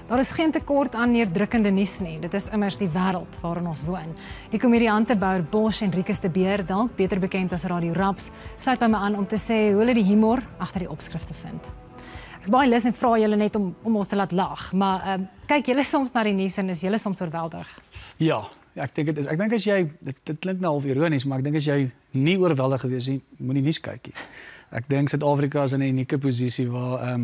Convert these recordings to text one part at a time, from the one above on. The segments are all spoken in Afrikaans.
Daar is geen tekort aan neerdrukkende nuus nie. Dit is immers die wêreld waarin ons woon. Die komediante Bouer Bosch en Rikus de Beer, dalk beter bekend as Radio Raps, sluit by my aan om te sê hoe hulle die humor agter die opskrifte vind. Ek is baie lus en vra julle net om ons te laat lag, maar kyk julle soms na die nuus en is julle soms oorweldig? Ja, ek dink dit is. Ek dink as jy dit klink nou half ironies, maar ek dink as jy nie oorweldig gewees nie, moenie nuus kyk nie. Ek dink Suid-Afrika is in 'n unieke posisie waar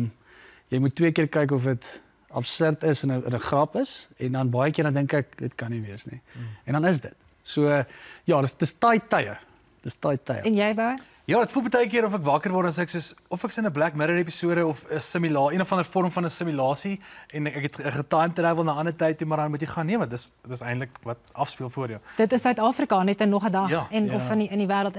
jy moet 2 keer kyk of dit absurd is en 'n grap is en dan baie keer dan dink ek dit kan nie wees nie. En dan is dit. So ja, dis taai tye. Dis taai tye. En jy, Bouer? Ja, dit voel baie keer of ek wakker word en sê ek soos of ek in 'n Black Mirror episode of 'n simulasie, een of ander vorm van 'n simulasie en ek het getime travel na 'n ander tyd toe, maar dan moet jy gaan nee, want dis eintlik wat afspeel voor jou. Dit is Suid-Afrika net in nog 'n dag of in die wêreld.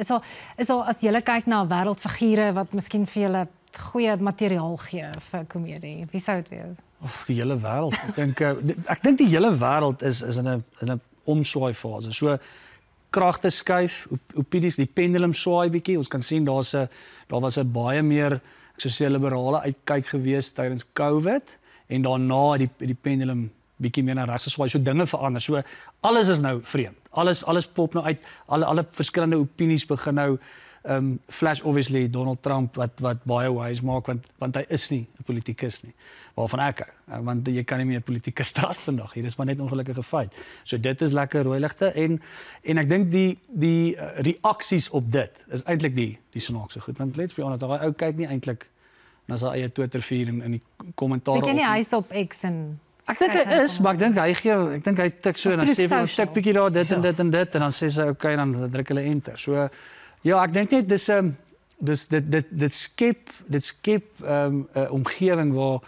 Is al as jy kyk na wêreldfigure wat miskien vir julle goeie materiaal gee vir komedie. Wie sou dit wees? Die hele wêreld. Ek dink die hele wêreld is in 'n omswaai fase. So kragte skuif, opinies, die pendulum swaai bietjie. Ons kan sien daar was 'n baie meer, ek sou sê liberale uitkyk gewees tydens COVID en daarna die pendulum bietjie meer na regs geswaai. So dinge verander. So alles is nou vreemd. Alles pop nou uit. Alle verskillende opinies begin nou flash obviously Donald Trump wat baie wise maak want hy is nie 'n politikus nie. Waarvan ek hou, want jy kan nie meer 'n politikus trust vandag hier. Dis maar net 'n ongelukkige feit. So dit is lekker rooi ligte en ek dink die reaksies op dit is eintlik die snaakse goed. Want let's be honest, daai ou kyk nie eintlik na sy eie Twitter feed en die kommentaar. Ek ken nie hy's op X en ek dink hy is, maar ek dink hy tik so en dan sê hy tik bietjie daar dit en dit en dit en dan sê sy okay dan druk hulle enter. So ja, ek dink net dit skep 'n omgewing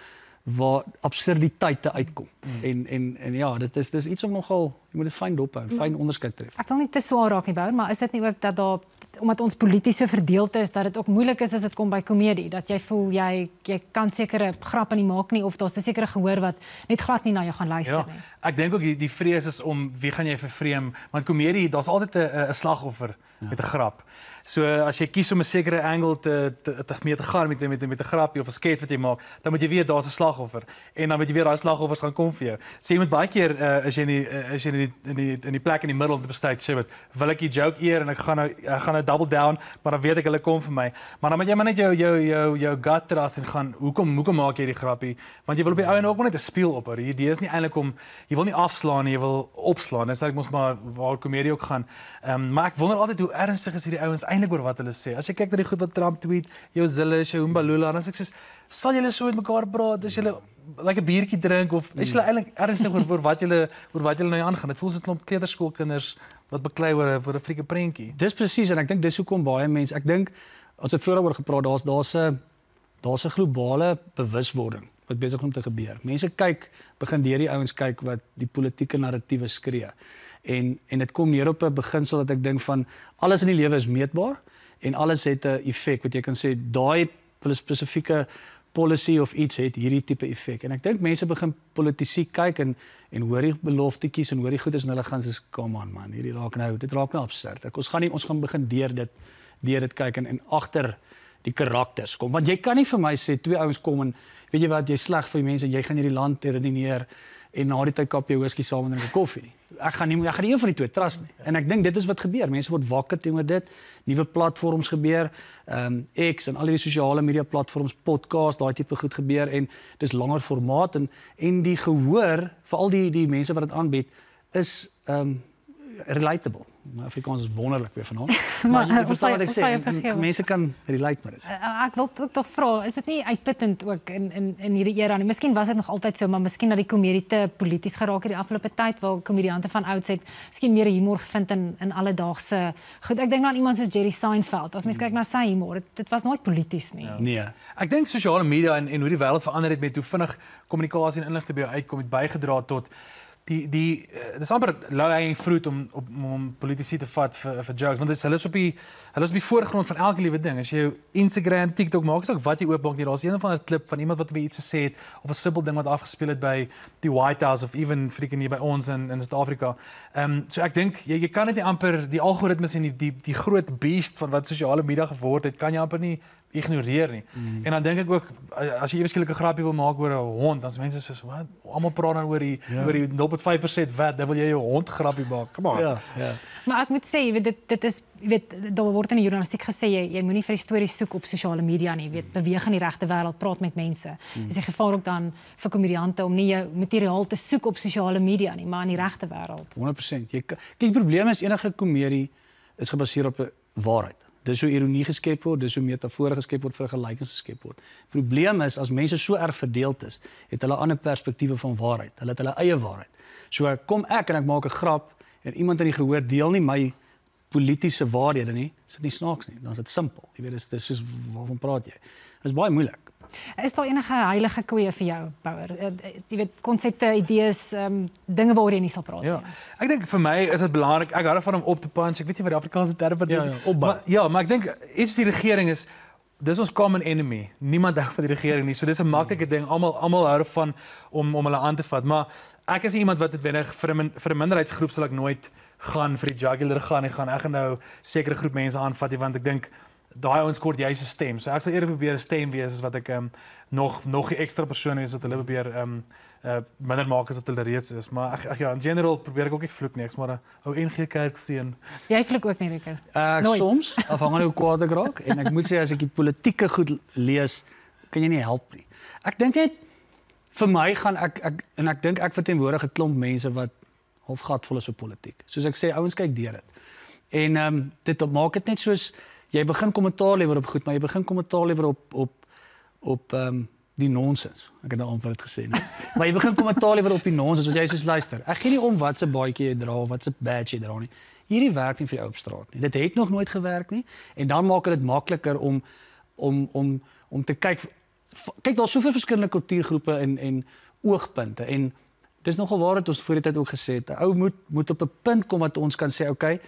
waar absurditeite uitkom. En ja, dit is iets om nogal jy moet dit fyn dophou, fyn onderskeid tref. Ek wil nie te swaar raak nie, Bouer, maar is dit nie ook dat daar omdat ons polities so verdeeld is dat dit ook moeilik is as dit kom by komedie, dat jy voel jy kan sekere grappe nie maak nie of daar's 'n sekere gehoor wat net glad nie na jou gaan luister nie. Ek dink ook die vrees is om wie gaan jy vervreem, want komedie, daar's altyd 'n slagoffer met 'n grap. So as jy kies om 'n sekere angle te gaan met 'n grappie of 'n skets wat jy maak, dan moet jy weet daar's 'n slagoffer en dan moet jy weet daai slagoffers gaan kom vir jou. So jy moet baie keer as jy in die plek in die middel om te besluit sê wat wil ek die joke eer en ek gaan nou double down, maar dan weet ek hulle kom vir my. Maar dan moet jy maar net jou gut trust en gaan hoekom maak jy die grappie? Want jy wil op die ou en ook maar net 'n speel ophou. Die idee is nie eintlik om jy wil nie afslaan nie, jy wil opslaan. Dis eintlik mos maar waar komedie ook gaan. Maar ek wonder altyd hoe ernstig is hierdie ouens eintlik oor wat hulle sê. As jy kyk na die goed wat Trump tweet, jou Zille, jou Mbalula, dan as ek soos sal julle so met mekaar praat as julle like 'n biertjie drink of is julle eintlik ernstig oor wat julle nou aangaan? Dit voel soos 'n klomp kleuterskoolkinders wat beklei oor 'n frieke prentjie. Dis presies en ek dink dis hoekom baie mense, ek dink ons het vroeër oor gepraat, daar's 'n globale bewuswording wat besig om te gebeur. Mense begin deur die ouens kyk wat die politieke narratiewe skree. En dit kom neer op 'n beginsel dat ek dink van alles in die lewe is meetbaar en alles het 'n effek wat jy kan sê daai spesifieke policy of iets het hierdie tipe effek. En ek dink mense begin politisie kyk en hoor die beloftetjies en hoor die goedes en hulle gaan sê come on man, dit raak nou absurd. Ons gaan begin deur dit kyk en agter die karakters kom. Want jy kan nie vir my sê 2 ouens kom en weet jy wat, jy's sleg vir die mense, jy gaan hierdie land terroriseer en na die tyd kap jy whisky saam en drink 'n koffie nie. Ek gaan nie een van die 2 trust nie. En ek dink dit is wat gebeur. Mense word wakker teenoor dit. Nuwe platforms gebeur, X en al die sosiale media platforms, podcast, daai tipe goed gebeur en dis langer formaat en die gehoor vir al die mense wat dit aanbied is relatable. Afrikaans is wonderlik weer vanaand. Maar jy verstaan wat ek sê. Mense kan relate met dit. Ek wil ook tog vra, is dit nie uitputtend ook in hierdie era nie? Miskien was dit nog altyd so, maar miskien dat die komedie te polities geraak het die afgelope tyd waar komediante van ouds het miskien meer humor gevind in alledaagse goed. Ek dink aan iemand soos Jerry Seinfeld. As mens kyk na sy humor, dit was nooit polities nie. Nee. Ek dink sosiale media en hoe die wêreld verander het met hoe vinnig kommunikasie en inligting by jou uitkom het bygedra tot dis amper low-hanging fruit om politici te vat vir jokes, want hulle is op die voorgrond van elke liewe ding. As jy jou Instagram, TikTok maak, is ook wat jy oopmaak nie, daar's een of ander klip van iemand wat weer iets gesê het, of 'n simpel ding wat afgespeel het by die White House, of even freaking hier by ons in Suid-Afrika. So ek dink, jy kan dit nie amper, die algoritmes en die groot beast van wat sosiale media geword het, kan jy amper nie ignoreer nie. En dan dink ek ook as jy eweskielik 'n grappie wil maak oor 'n hond, dan is mense soos wat almal praat dan oor die 0.5% wat, dan wil jy jou hond grappie maak. Kom aan. Ja. Maar ek moet sê, jy weet dit is jy weet daar word in die journalistiek gesê jy moenie vir die stories soek op sosiale media nie, jy weet beweeg in die regte wêreld, praat met mense. Dis 'n gevaar ook dan vir komediante om nie jou materiaal te soek op sosiale media nie, maar in die regte wêreld. 100%. Kyk, die probleem is enige komedie is gebaseer op 'n waarheid. Dis hoe ironie geskep word, dis hoe metafore geskep word vir 'n gelykens geskep word. Die probleem is as mense so erg verdeeld is, het hulle ander perspektiewe van waarheid. Hulle het hulle eie waarheid. So kom ek en ek maak 'n grap en iemand in die gehoor deel nie my politiese waarhede nie, is dit nie snaaks nie. Dan is dit simpel. Jy weet dis soos waarvan praat jy? Dit is baie moeilik. Is daar enige heilige koeie vir jou, Bouwer? Jy weet konsepte, idees, dinge waaroor jy nie sal praat nie. Ja. Ek dink vir my is dit belangrik. Ek hou daarvan om op te punch. Ek weet nie wat die Afrikaanse term vir dit is. Opbou. Maar ek dink iets die regering is dis ons common enemy. Niemand hou van die regering nie. So dis 'n maklike ding. Almal hou daarvan om hulle aan te vat. Maar ek is iemand wat noodwendig vir 'n minderheidsgroep sal ek nooit gaan vir die jugular gaan en gaan ek gaan nou sekere groep mense aanvat want ek dink daai ouens kort jy se stem. So ek sal eerder probeer 'n stem wees as wat ek nog 'n ekstra persoon is wat hulle probeer minder maak as wat hulle reeds is. Maar ag ja, in general probeer ek ook nie vloek nie. Ek's maar 'n ou NG Kerk seun. Jy vloek ook nie, Rieke? Soms, afhangende hoe kwaad ek raak en ek moet sê as ek die politieke goed lees, kan jy nie help nie. Ek dink net vir my gaan ek dink ek verteenwoordig 'n klomp mense wat half gatvol is vir politiek. Soos ek sê, ouens kyk deur dit. En dit maak dit net soos jy begin kommentaar lewer op goed, maar jy begin kommentaar lewer op die nonsens. Ek het nou amper dit gesê, nee. Maar jy begin kommentaar lewer op die nonsens, wat jy soos luister. Ek gee nie om wat se baadjie jy dra of wat se badge jy dra nie. Hierdie werk nie vir die ou op straat nie. Dit het nog nooit gewerk nie en dan maak dit makliker om te kyk. Kyk, daar's soveel verskillende kultuurgroepe en oogpunte en dis nogal waar het ons voor die tyd ook gesê het. 'n Ou moet op 'n punt kom wat ons kan sê, okay,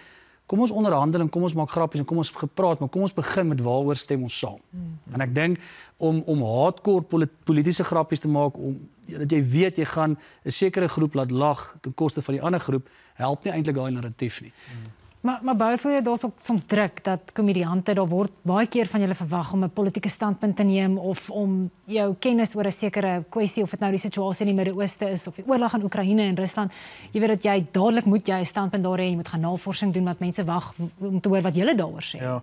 kom ons onderhandel en kom ons maak grappies en kom ons gepraat, maar kom ons begin met waaroor stem ons saam. En ek dink om hardcore politiese grappies te maak dat jy weet jy gaan 'n sekere groep laat lag ten koste van die ander groep, help nie eintlik daai narratief nie. Maar Bouwer, daar's ook soms druk dat komediante, daar word baie keer van julle verwag om 'n politieke standpunt te neem of om jou kennis oor 'n sekere kwessie of dit nou die situasie in die Midde-Ooste is of die oorlog in Oekraïne en Rusland. Jy weet dat jy dadelik moet jy 'n standpunt daar hê, jy moet gaan navorsing doen wat mense wag om te hoor wat julle daaroor sê. Ja.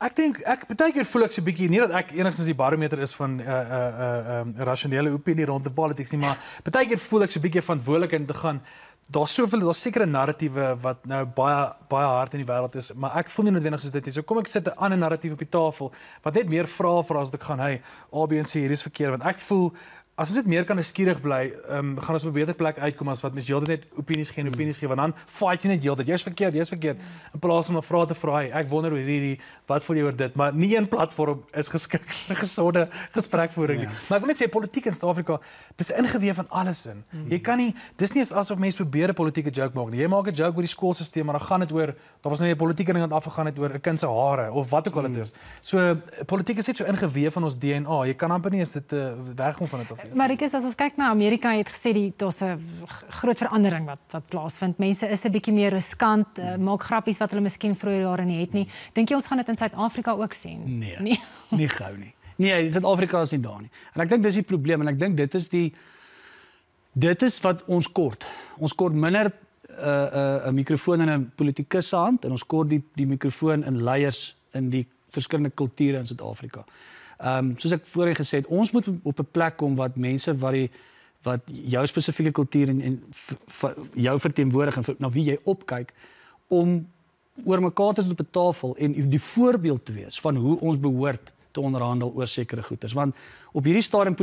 Ek dink baie keer voel ek so 'n bietjie nie dat ek enigstens die barometer is van 'n rasionele opinie rondom politiek nie, maar baie keer voel ek so 'n bietjie verantwoordelik om te gaan. Daar's sekere narratiewe wat nou baie hard in die wêreld is, maar ek voel nie noodwendig soos dit nie. So kom ek sit 'n ander narratief op die tafel wat net meer vrae vra as ek gaan, hey, A, B en C, hier is verkeerd, want ek voel as ons net meer kan nuuskierig bly, gaan ons op 'n beter plek uitkom as wat mens heeltyd net opinies gee, want dan fight jy net heeltyd. Jy's verkeerd. In plaas om 'n vraag te vra, hey, ek wonder hoe hierdie, wat voel jy oor dit? Maar nie een platform is geskik vir gesonde gesprekvoering nie. Maar ek wil net sê politiek in Suid-Afrika, dis ingeweef van alles in. Jy kan nie, dis nie asof mense probeer 'n politieke joke maak nie. Jy maak 'n joke oor die skoolstelsel, maar dan gaan dit oor, daar was nou 'n politieke ding wat afgegaan het oor 'n kind se hare of wat ook al dit is. So politiek is net so ingeweef van ons DNA. Jy kan amper nie eens dit wegkom van dit af. Maar ek is as ons kyk na Amerika, het gesê daar's 'n groot verandering wat plaasvind. Mense is 'n bietjie meer riskant, maak grappies wat hulle miskien vroeër jare nie het nie. Dink jy ons gaan dit in Suid-Afrika ook sien? Nee. Nie gou nie. Nee, Suid-Afrika is nie daar nie. En ek dink dis die probleem en ek dink dit is wat ons kort. Ons kort minder 'n mikrofoon in 'n politikus se hand en ons kort die mikrofoon in leiers in die verskillende kulture in Suid-Afrika. Soos ek voorheen gesê het, ons moet op 'n plek kom wat mense wat jou spesifieke kultuur en jou verteenwoordig en na wie jy opkyk om oor mekaar te sit op 'n tafel en die voorbeeld te wees van hoe ons behoort te onderhandel oor sekere goeders. Want op hierdie stadium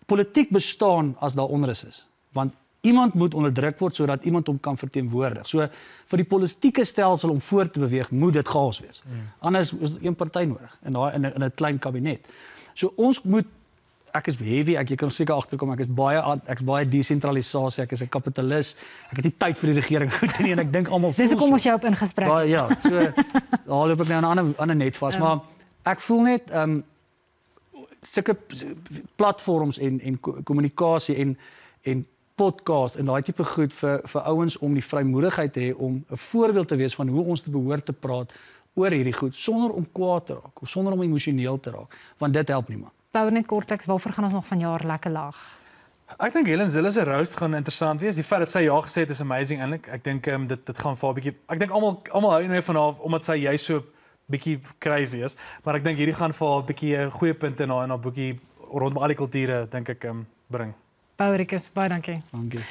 politiek bestaan as daar onrus is. Want iemand moet onderdruk word sodat iemand hom kan verteenwoordig. So vir die politieke stelsel om voort te beweeg, moet dit chaos wees. Anders is een party nodig in 'n klein kabinet. So ons moet, ek is heavy, jy kan seker agterkom, ek is baie desentralisasie, ek is 'n kapitalis. Ek het nie tyd vir die regering goed nie en ek dink almal voel. Dis hoekom ons jou op in gesprek. Baie ja, so daar loop ek nou aan 'n ander net vas, maar ek voel net sulke platforms en kommunikasie en podcast en daai tipe goed vir ouens om die vrymoedigheid te hê om 'n voorbeeld te wees van hoe ons te behoort te praat oor hierdie goed sonder om kwaad te raak of sonder om emosioneel te raak, want dit help niemand. Bou net kortliks, waarvoor gaan ons nog vanjaar lekker lag? Ek dink Helen Zille se roast gaan interessant wees. Die feit dat sy ja gesê het is amazing eintlik. Ek dink dit gaan vir haar bietjie. Ek dink almal hou nou van haar omdat sy jy so bietjie crazy is, maar ek dink hierdie gaan vir haar bietjie goeie punte in haar boekie rondom al die kulture dink ek bring. Bou Rikus, baie dankie. Dankie.